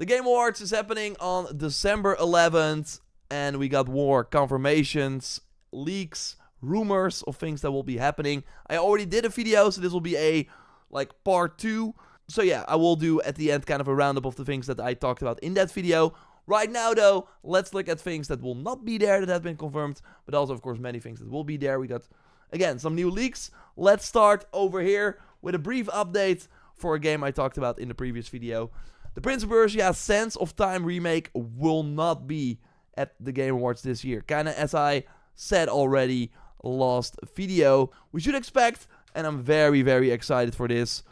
The Game Awards is happening on December 11th, and we got more confirmations, leaks, rumors of things that will be happening. I already did a video, so this will be a part 2. So yeah, I will do at the end kind of a roundup of the things that I talked about in that video. Right now though, let's look at things that will not be there that have been confirmed, but also of course many things that will be there. We got, again, some new leaks. Let's start over here with a brief update for a game I talked about in the previous video. The Prince of Persia Sands of Time remake will not be at the Game Awards this year. Kinda as I said already last video. We should expect, and I'm very, very excited for this,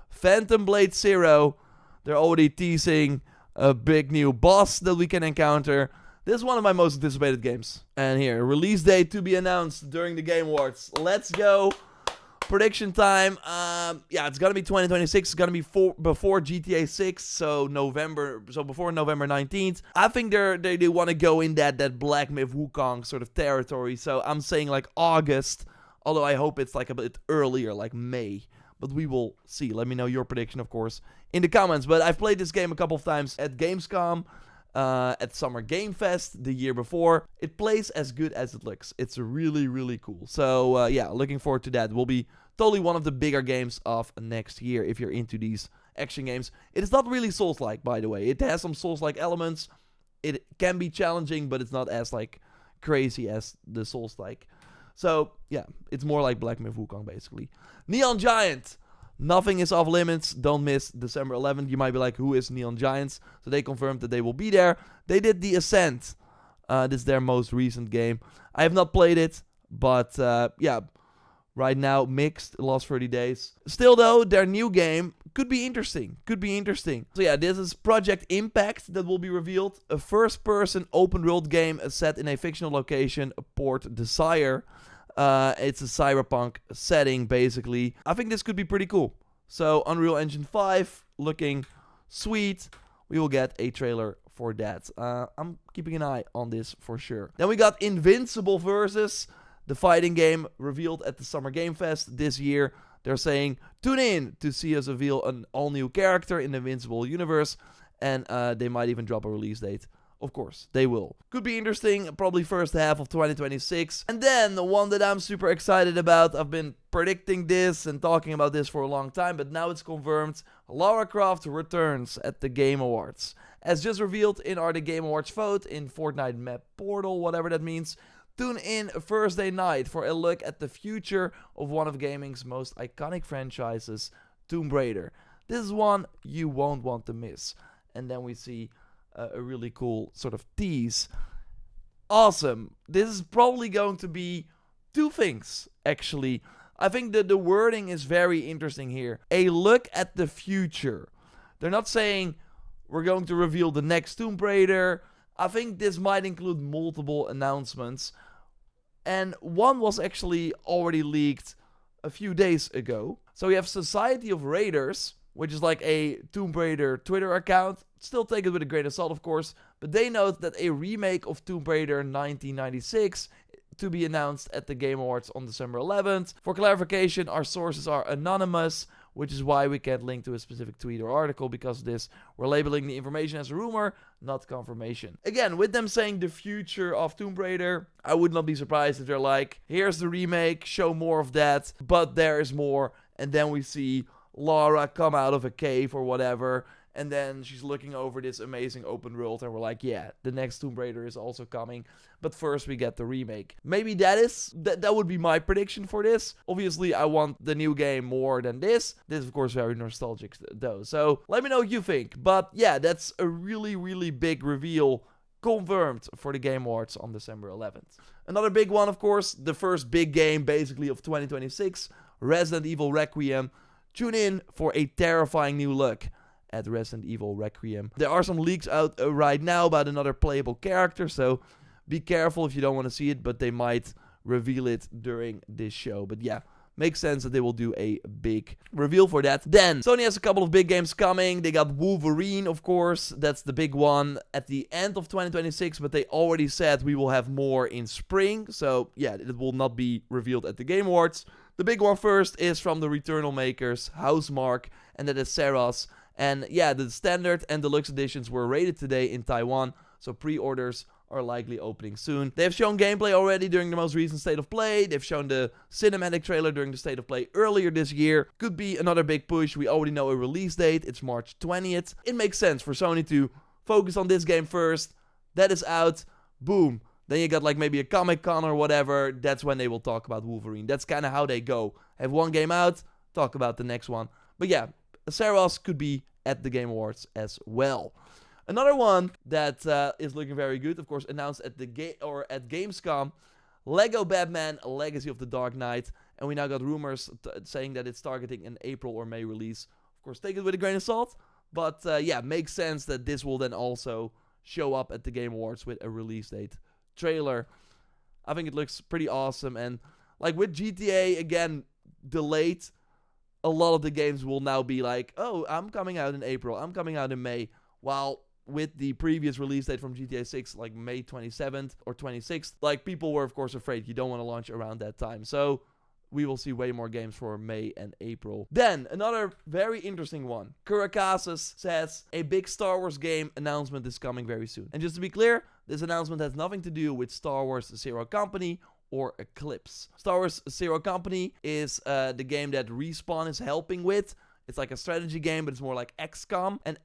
Phantom Blade Zero. They're already teasing a big new boss that we can encounter. This is one of my most anticipated games. And here, release date to be announced during the Game Awards. Let's go. Prediction time. Yeah, it's gonna be 2026. It's gonna be before GTA 6, so before November 19th. I think they want to go in that Black Myth Wukong sort of territory. So I'm saying like August, although I hope it's like a bit earlier, like May. But we will see. Let me know your prediction, of course, in the comments. But I've played this game a couple of times at Gamescom, at Summer Game Fest the year before. It plays as good as it looks. It's really, really cool. So yeah, looking forward to that. It will be totally one of the bigger games of next year if you're into these action games. It is not really Souls-like, by the way. It has some Souls-like elements. It can be challenging, but it's not as crazy as the Souls-like. So yeah, it's more like Black Myth Wukong basically. Neon Giant. Nothing is off limits. Don't miss December 11th. You might be like, who is Neon Giants? So they confirmed that they will be there. They did The Ascent. This is their most recent game. I have not played it, but yeah, right now mixed, last 30 days. Still though, their new game could be interesting. So yeah, this is Project Impact that will be revealed. A first-person open-world game set in a fictional location, Port Desire. It's a cyberpunk setting, basically. I think this could be pretty cool. So, Unreal Engine 5, looking sweet. We will get a trailer for that. I'm keeping an eye on this for sure. Then we got Invincible Versus, the fighting game revealed at the Summer Game Fest this year. They're saying, tune in to see us reveal an all-new character in the Invincible universe. And they might even drop a release date. Of course, they will. Could be interesting, probably first half of 2026. And then, the one that I'm super excited about, I've been predicting this and talking about this for a long time, but now it's confirmed. Lara Croft returns at the Game Awards. As just revealed in our The Game Awards vote in Fortnite map portal, whatever that means. Tune in Thursday night for a look at the future of one of gaming's most iconic franchises, Tomb Raider. This is one you won't want to miss. And then we see a really cool sort of tease. Awesome. This is probably going to be two things, actually. I think that the wording is very interesting here. A look at the future. They're not saying we're going to reveal the next Tomb Raider. I think this might include multiple announcements. And one was actually already leaked a few days ago. So we have Society of Raiders, which is like a Tomb Raider Twitter account. Still take it with a grain of salt, of course. But they note that a remake of Tomb Raider 1996 to be announced at the Game Awards on December 11th. For clarification, our sources are anonymous, which is why we can't link to a specific tweet or article. Because of this, we're labeling the information as a rumor, not confirmation. Again, with them saying the future of Tomb Raider, I would not be surprised if they're like, here's the remake, show more of that, but there is more. And then we see Lara come out of a cave or whatever, and then she's looking over this amazing open world, and we're like, yeah, the next Tomb Raider is also coming, but first we get the remake. Maybe that would be my prediction for this. Obviously, I want the new game more than this. This is, of course, very nostalgic, though, so let me know what you think. But yeah, that's a really, really big reveal confirmed for the Game Awards on December 11th. Another big one, of course, the first big game, basically, of 2026, Resident Evil Requiem. Tune in for a terrifying new look at Resident Evil Requiem. There are some leaks out right now about another playable character, so be careful if you don't want to see it, but they might reveal it during this show. But yeah, makes sense that they will do a big reveal for that. Then, Sony has a couple of big games coming. They got Wolverine, of course. That's the big one at the end of 2026, but they already said we will have more in spring. So yeah, it will not be revealed at the Game Awards. The big one first is from the Returnal makers, Housemarque, and that is Sarah's And yeah, the standard and deluxe editions were rated today in Taiwan, so pre-orders are likely opening soon. They've shown gameplay already during the most recent State of Play. They've shown the cinematic trailer during the State of Play earlier this year. Could be another big push. We already know a release date. It's March 20th. It makes sense for Sony to focus on this game first. That is out. Boom. Then you got like maybe a Comic-Con or whatever. That's when they will talk about Wolverine. That's kind of how they go. Have one game out, talk about the next one. But yeah, Saros could be at the Game Awards as well. Another one that is looking very good, of course, announced at at Gamescom, Lego Batman: Legacy of the Dark Knight, and we now got rumors saying that it's targeting an April or May release. Of course, take it with a grain of salt, but yeah, makes sense that this will then also show up at the Game Awards with a release date trailer. I think it looks pretty awesome, and like with GTA again delayed, a lot of the games will now be like, oh, I'm coming out in April, I'm coming out in May, while with the previous release date from GTA 6, like May 27th or 26th, like people were of course afraid you don't want to launch around that time. So we will see way more games for May and April. Then another very interesting one. Kurakasis says a big Star Wars game announcement is coming very soon. And just to be clear, this announcement has nothing to do with Star Wars Zero Company or Eclipse. Star Wars Zero Company is the game that Respawn is helping with. It's like a strategy game, but it's more like XCOM. And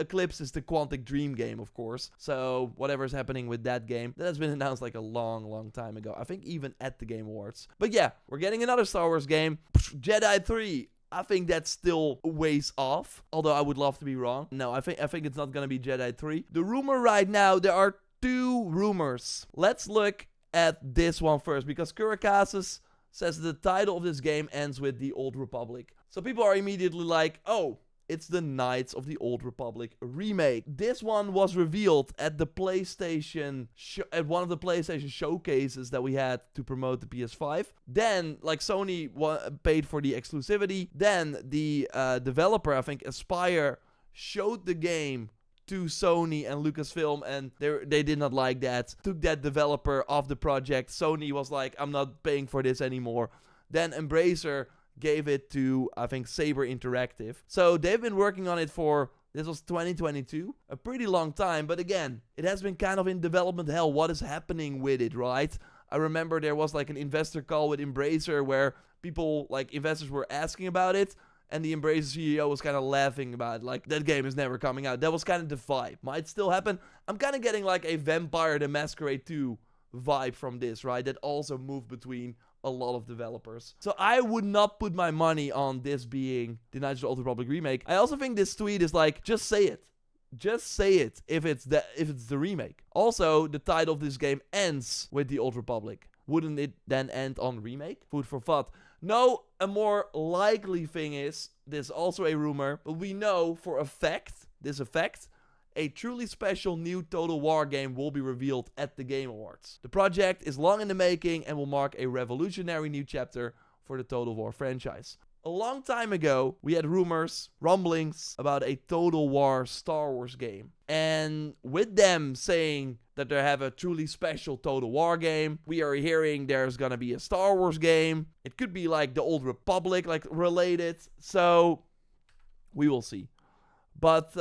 Eclipse is the Quantic Dream game, of course. So whatever's happening with that game, that has been announced like a long time ago. I think even at the Game Awards. But yeah, we're getting another Star Wars game. Jedi 3. I think that's still a ways off. Although I would love to be wrong. No, I think it's not going to be Jedi 3. The rumor right now, there are 2 rumors. Let's look at this one first, because Kurakasis says the title of this game ends with the Old Republic. So people are immediately like, oh, it's the Knights of the Old Republic remake. This one was revealed at the PlayStation, at one of the PlayStation showcases that we had to promote the PS5. Then, like, Sony paid for the exclusivity. Then the developer, I think Aspyr, showed the game to Sony and Lucasfilm, and they did not like that. Took that developer off the project. Sony was like, I'm not paying for this anymore. Then Embracer gave it to, I think, Saber Interactive. So they've been working on it for, this was 2022, a pretty long time. But again, it has been kind of in development hell. What is happening with it, right? I remember there was like an investor call with Embracer where people, like investors, were asking about it. And the Embracer CEO was kind of laughing about it, like, that game is never coming out. That was kind of the vibe. Might still happen. I'm kind of getting like a Vampire the Masquerade 2 vibe from this, right? That also moved between a lot of developers. So I would not put my money on this being the Knights of the Old Republic remake. I also think this tweet is like, just say it. Just say it if it's the remake. Also, the title of this game ends with the Old Republic. Wouldn't it then end on remake? Food for thought. No, a more likely thing is, this is also a rumor, but we know for a fact, a truly special new Total War game will be revealed at the Game Awards. The project is long in the making and will mark a revolutionary new chapter for the Total War franchise. A long time ago, we had rumblings about a Total War Star Wars game. And with them saying that they have a truly special Total War game, we are hearing there's gonna be a Star Wars game. It could be like the Old Republic, like related. So, we will see. But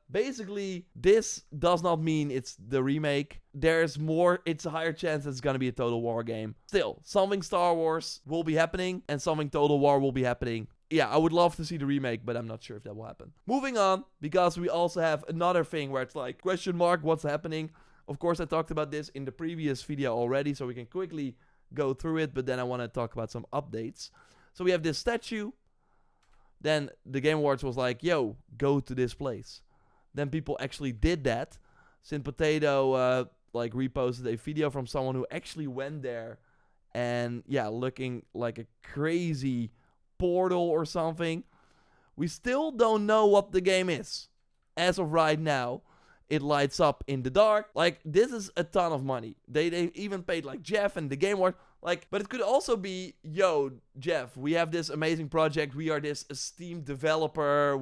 basically, this does not mean it's the remake. There's more, it's a higher chance it's going to be a Total War game. Still, something Star Wars will be happening and something Total War will be happening. Yeah, I would love to see the remake, but I'm not sure if that will happen. Moving on, because we also have another thing where it's like, question mark, what's happening? Of course, I talked about this in the previous video already, so we can quickly go through it, but then I want to talk about some updates. So we have this statue. Then the Game Awards was like, yo, go to this place. Then people actually did that. Sin Potato like reposted a video from someone who actually went there. And yeah, looking like a crazy portal or something. We still don't know what the game is. As of right now, it lights up in the dark. Like, this is a ton of money. They even paid like Jeff and the Game Awards. Like, but it could also be, yo, Jeff, we have this amazing project. We are this esteemed developer.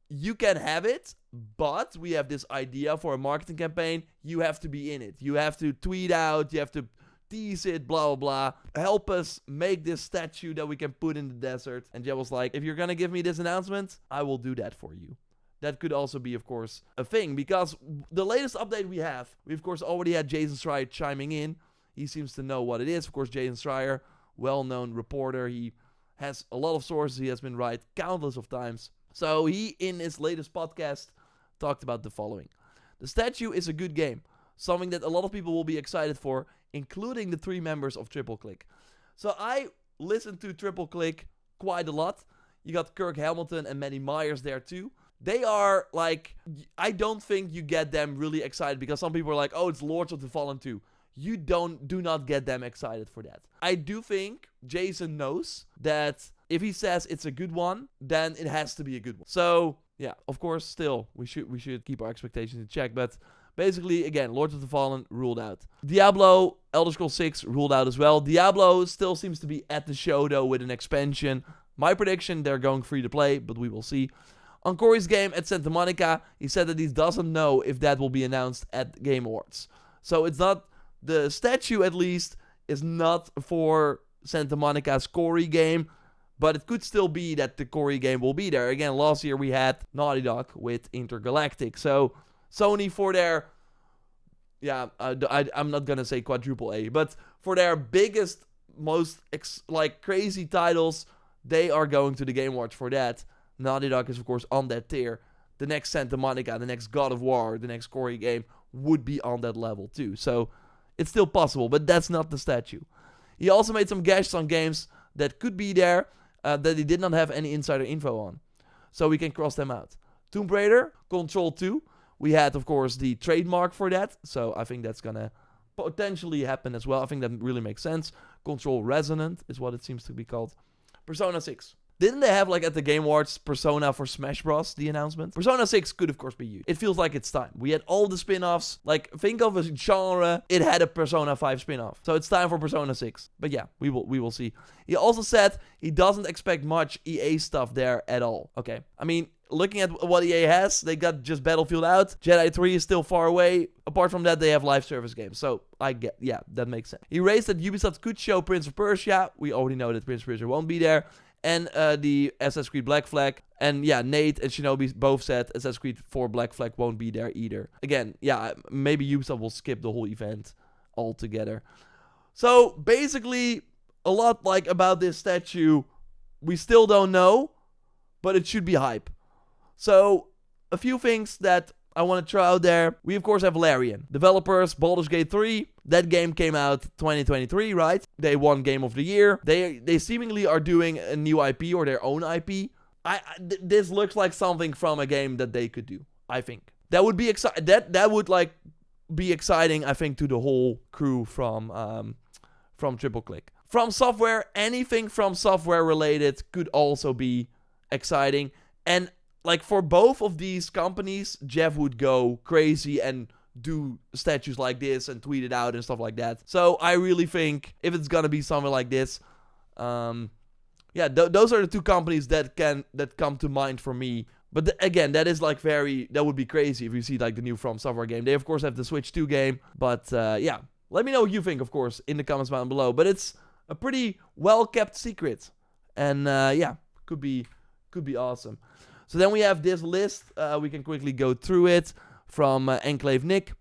You can have it, but we have this idea for a marketing campaign. You have to be in it. You have to tweet out. You have to tease it, blah, blah, blah. Help us make this statue that we can put in the desert. And Jet was like, if you're gonna give me this announcement, I will do that for you. That could also be, of course, a thing. Because the latest update we of course, already had Jason Schreier chiming in. He seems to know what it is. Of course, Jason Schreier, well-known reporter. He has a lot of sources. He has been right countless of times. So he, in his latest podcast, talked about the following. The statue is a good game. Something that a lot of people will be excited for, including the 3 members of Triple Click. So I listened to Triple Click quite a lot. You got Kirk Hamilton and Manny Myers there too. They are like, I don't think you get them really excited because some people are like, oh, it's Lords of the Fallen 2. You do not get them excited for that. I do think Jason knows that if he says it's a good one, then it has to be a good one. So, yeah, of course, still, we should keep our expectations in check. But basically, again, Lords of the Fallen ruled out. Diablo, Elder Scrolls 6 ruled out as well. Diablo still seems to be at the show, though, with an expansion. My prediction, they're going free to play, but we will see. On Corey's game at Santa Monica, he said that he doesn't know if that will be announced at Game Awards. So it's not, the statue at least, is not for Santa Monica's Corey game, but it could still be that the Corey game will be there. Again, last year we had Naughty Dog with Intergalactic. So Sony for their, I'm not going to say quadruple A, but for their biggest, most crazy titles, they are going to the Game Awards for that. Naughty Dog is, of course, on that tier. The next Santa Monica, the next God of War, the next Corey game would be on that level too. So it's still possible, but that's not the statue. He also made some guesses on games that could be there that he did not have any insider info on. So we can cross them out. Tomb Raider, Control 2. We had, of course, the trademark for that. So I think that's going to potentially happen as well. I think that really makes sense. Control Resonant is what it seems to be called. Persona 6. Didn't they have, at the Game Awards, Persona for Smash Bros, the announcement? Persona 6 could, of course, be huge. It feels like it's time. We had all the spin-offs. Think of a genre. It had a Persona 5 spin-off. So it's time for Persona 6. But yeah, we will see. He also said he doesn't expect much EA stuff there at all. Okay. I mean, looking at what EA has, they got just Battlefield out. Jedi 3 is still far away. Apart from that, they have live service games. So that makes sense. He raised that Ubisoft could show Prince of Persia. We already know that Prince of Persia won't be there. And the Assassin's Creed Black Flag. And yeah, Nate and Shinobi both said Assassin's Creed 4 Black Flag won't be there either. Again, yeah, maybe Ubisoft will skip the whole event altogether. So basically, a lot about this statue, we still don't know, but it should be hype. So a few things that I want to try out there. We, of course, have Larian. Developers, Baldur's Gate 3. That game came out 2023, right? They won Game of the Year. They seemingly are doing a new IP or their own IP. This looks like something from a game that they could do, I think. That would be exciting. That would be exciting, I think, to the whole crew from Triple Click. From Software, anything from Software related could also be exciting. And for both of these companies, Jeff would go crazy and do statues like this and tweet it out and stuff like that. So I really think if it's gonna be something like this, those are the two companies that come to mind for me. But again, that is that would be crazy if you see the new From Software game. They of course have the Switch 2 game, but let me know what you think, of course, in the comments down below. But it's a pretty well kept secret, and could be awesome. So then we have this list. We can quickly go through it from Enclave Nick.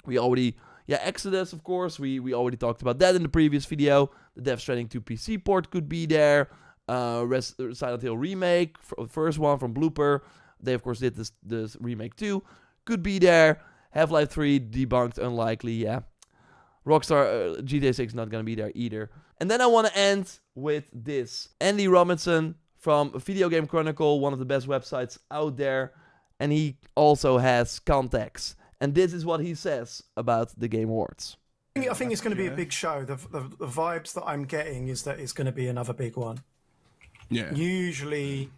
We already, Exodus, of course. We already talked about that in the previous video. The Death Stranding 2 PC port could be there. Silent Hill remake, first one from Blooper. They, of course, did this remake too. Could be there. Half-Life 3, debunked, unlikely, yeah. Rockstar, GTA 6 not going to be there either. And then I want to end with this. Andy Robinson from Video Game Chronicle, one of the best websites out there. And he also has contacts. And this is what he says about the Game Awards. I think it's going to be a big show. The vibes that I'm getting is that it's going to be another big one. Yeah. Usually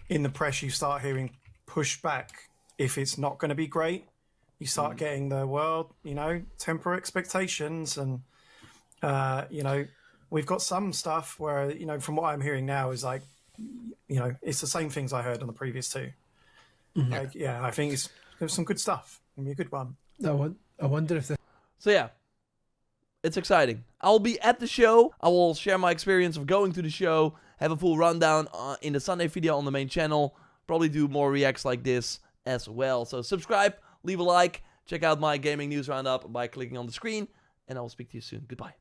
in the press you start hearing pushback if it's not going to be great. You start getting the, temper expectations. And, we've got some stuff where, from what I'm hearing now is it's the same things I heard on the previous two. Mm-hmm. I think there's some good stuff. It'll be a good one. I wonder if So yeah, It's exciting. I'll be at the show. I will share my experience of going to the show, have a full rundown in the Sunday video on the main channel. Probably do more reacts like this as well. So subscribe, leave a like, check out my gaming news roundup by clicking on the screen, and I will speak to you soon. Goodbye.